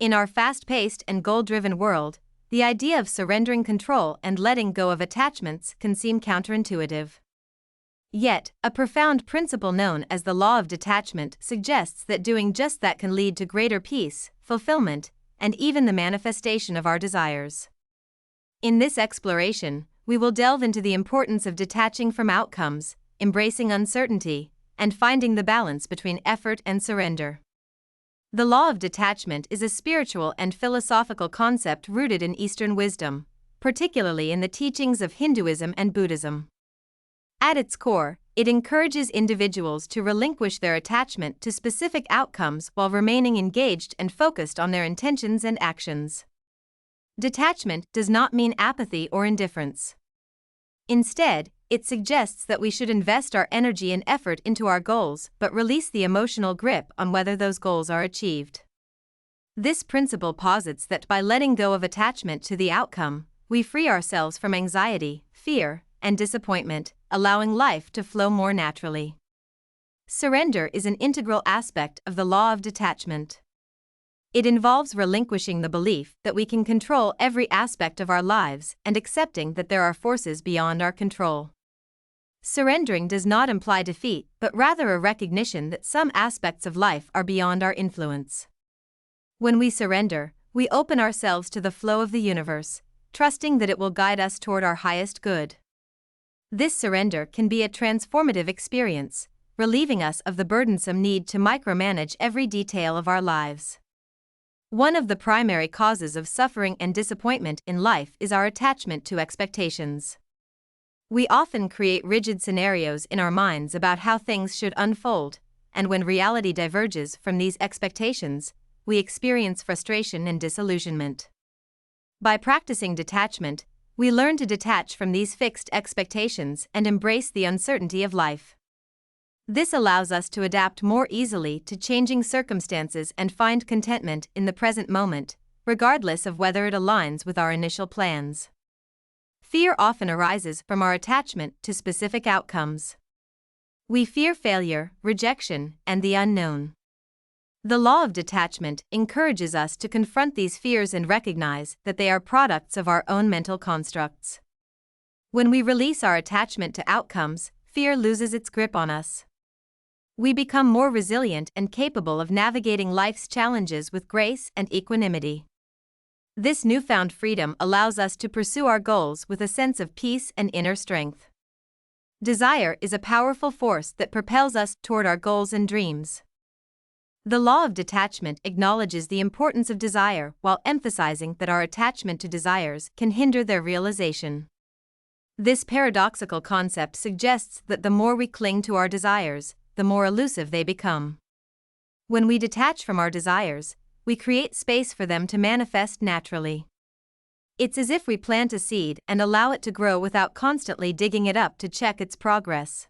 In our fast-paced and goal-driven world, the idea of surrendering control and letting go of attachments can seem counterintuitive. Yet, a profound principle known as the Law of Detachment suggests that doing just that can lead to greater peace, fulfillment, and even the manifestation of our desires. In this exploration, we will delve into the importance of detaching from outcomes, embracing uncertainty, and finding the balance between effort and surrender. The Law of Detachment is a spiritual and philosophical concept rooted in Eastern wisdom, particularly in the teachings of Hinduism and Buddhism. At its core, it encourages individuals to relinquish their attachment to specific outcomes while remaining engaged and focused on their intentions and actions. Detachment does not mean apathy or indifference. Instead, it suggests that we should invest our energy and effort into our goals but release the emotional grip on whether those goals are achieved. This principle posits that by letting go of attachment to the outcome, we free ourselves from anxiety, fear, and disappointment, allowing life to flow more naturally. Surrender is an integral aspect of the Law of Detachment. It involves relinquishing the belief that we can control every aspect of our lives and accepting that there are forces beyond our control. Surrendering does not imply defeat, but rather a recognition that some aspects of life are beyond our influence. When we surrender, we open ourselves to the flow of the universe, trusting that it will guide us toward our highest good. This surrender can be a transformative experience, relieving us of the burdensome need to micromanage every detail of our lives. One of the primary causes of suffering and disappointment in life is our attachment to expectations. We often create rigid scenarios in our minds about how things should unfold, and when reality diverges from these expectations, we experience frustration and disillusionment. By practicing detachment, we learn to detach from these fixed expectations and embrace the uncertainty of life. This allows us to adapt more easily to changing circumstances and find contentment in the present moment, regardless of whether it aligns with our initial plans. Fear often arises from our attachment to specific outcomes. We fear failure, rejection, and the unknown. The Law of Detachment encourages us to confront these fears and recognize that they are products of our own mental constructs. When we release our attachment to outcomes, fear loses its grip on us. We become more resilient and capable of navigating life's challenges with grace and equanimity. This newfound freedom allows us to pursue our goals with a sense of peace and inner strength. Desire is a powerful force that propels us toward our goals and dreams. The Law of Detachment acknowledges the importance of desire while emphasizing that our attachment to desires can hinder their realization. This paradoxical concept suggests that the more we cling to our desires, the more elusive they become. When we detach from our desires, we create space for them to manifest naturally. It's as if we plant a seed and allow it to grow without constantly digging it up to check its progress.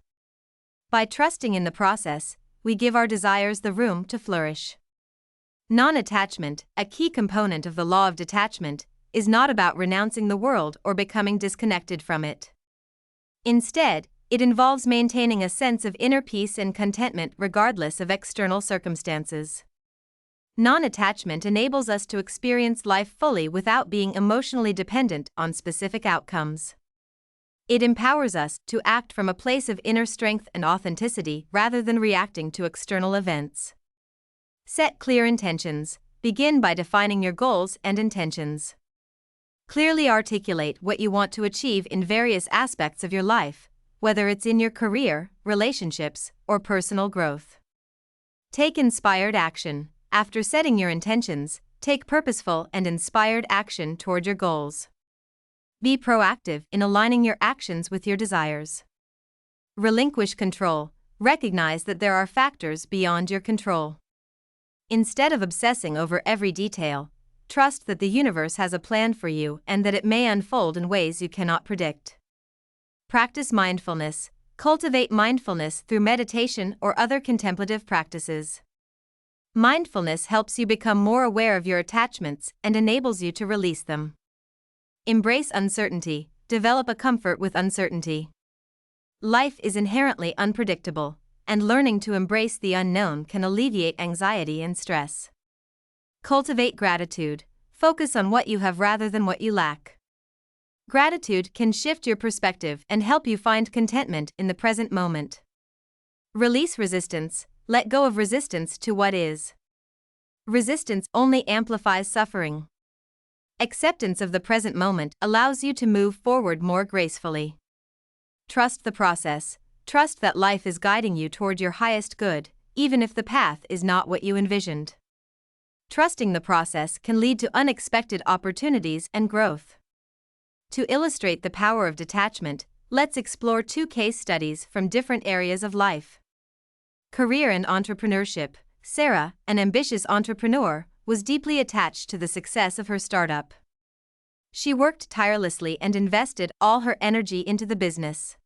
By trusting in the process, we give our desires the room to flourish. Non-attachment, a key component of the Law of Detachment, is not about renouncing the world or becoming disconnected from it. Instead, it involves maintaining a sense of inner peace and contentment regardless of external circumstances. Non-attachment enables us to experience life fully without being emotionally dependent on specific outcomes. It empowers us to act from a place of inner strength and authenticity rather than reacting to external events. Set clear intentions. Begin by defining your goals and intentions. Clearly articulate what you want to achieve in various aspects of your life, whether it's in your career, relationships, or personal growth. Take inspired action. After setting your intentions, take purposeful and inspired action toward your goals. Be proactive in aligning your actions with your desires. Relinquish control. Recognize that there are factors beyond your control. Instead of obsessing over every detail, trust that the universe has a plan for you and that it may unfold in ways you cannot predict. Practice mindfulness. Cultivate mindfulness through meditation or other contemplative practices. Mindfulness helps you become more aware of your attachments and enables you to release them. Embrace uncertainty. Develop a comfort with uncertainty. Life is inherently unpredictable, and learning to embrace the unknown can alleviate anxiety and stress. Cultivate gratitude. Focus on what you have rather than what you lack. Gratitude can shift your perspective and help you find contentment in the present moment. Release resistance. Let go of resistance to what is. Resistance only amplifies suffering. Acceptance of the present moment allows you to move forward more gracefully. Trust the process. Trust that life is guiding you toward your highest good, even if the path is not what you envisioned. Trusting the process can lead to unexpected opportunities and growth. To illustrate the power of detachment, let's explore 2 case studies from different areas of life. Career and entrepreneurship. Sarah, an ambitious entrepreneur, was deeply attached to the success of her startup. She worked tirelessly and invested all her energy into the business.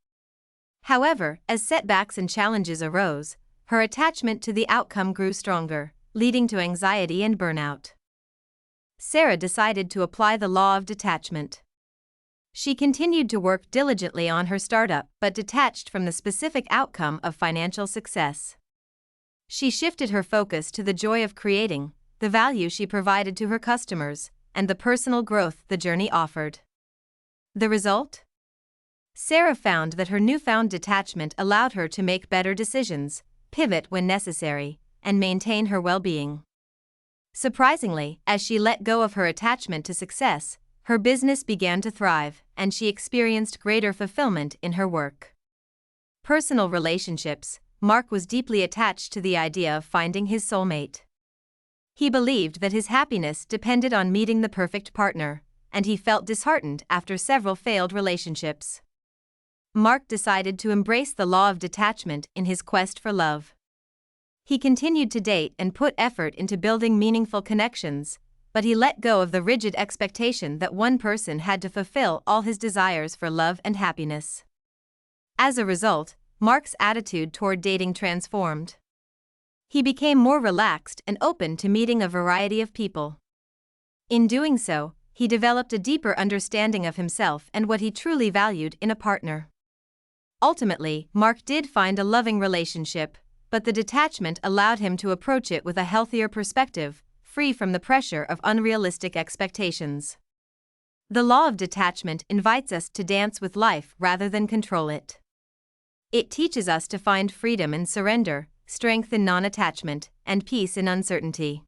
However, as setbacks and challenges arose, her attachment to the outcome grew stronger, leading to anxiety and burnout. Sarah decided to apply the law of detachment. She continued to work diligently on her startup but detached from the specific outcome of financial success. She shifted her focus to the joy of creating, the value she provided to her customers, and the personal growth the journey offered. The result? Sarah found that her newfound detachment allowed her to make better decisions, pivot when necessary, and maintain her well-being. Surprisingly, as she let go of her attachment to success, her business began to thrive, and she experienced greater fulfillment in her work. Personal relationships. Mark was deeply attached to the idea of finding his soulmate. He believed that his happiness depended on meeting the perfect partner, and he felt disheartened after several failed relationships. Mark decided to embrace the law of detachment in his quest for love. He continued to date and put effort into building meaningful connections, but he let go of the rigid expectation that one person had to fulfill all his desires for love and happiness. As a result, Mark's attitude toward dating transformed. He became more relaxed and open to meeting a variety of people. In doing so, he developed a deeper understanding of himself and what he truly valued in a partner. Ultimately, Mark did find a loving relationship, but the detachment allowed him to approach it with a healthier perspective, free from the pressure of unrealistic expectations. The law of detachment invites us to dance with life rather than control it. It teaches us to find freedom in surrender, strength in non-attachment, and peace in uncertainty.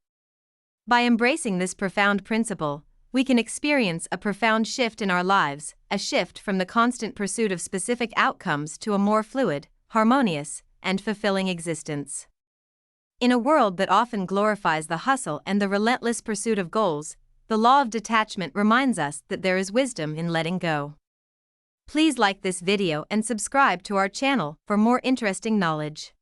By embracing this profound principle, we can experience a profound shift in our lives, a shift from the constant pursuit of specific outcomes to a more fluid, harmonious, and fulfilling existence. In a world that often glorifies the hustle and the relentless pursuit of goals, the law of detachment reminds us that there is wisdom in letting go. Please like this video and subscribe to our channel for more interesting knowledge.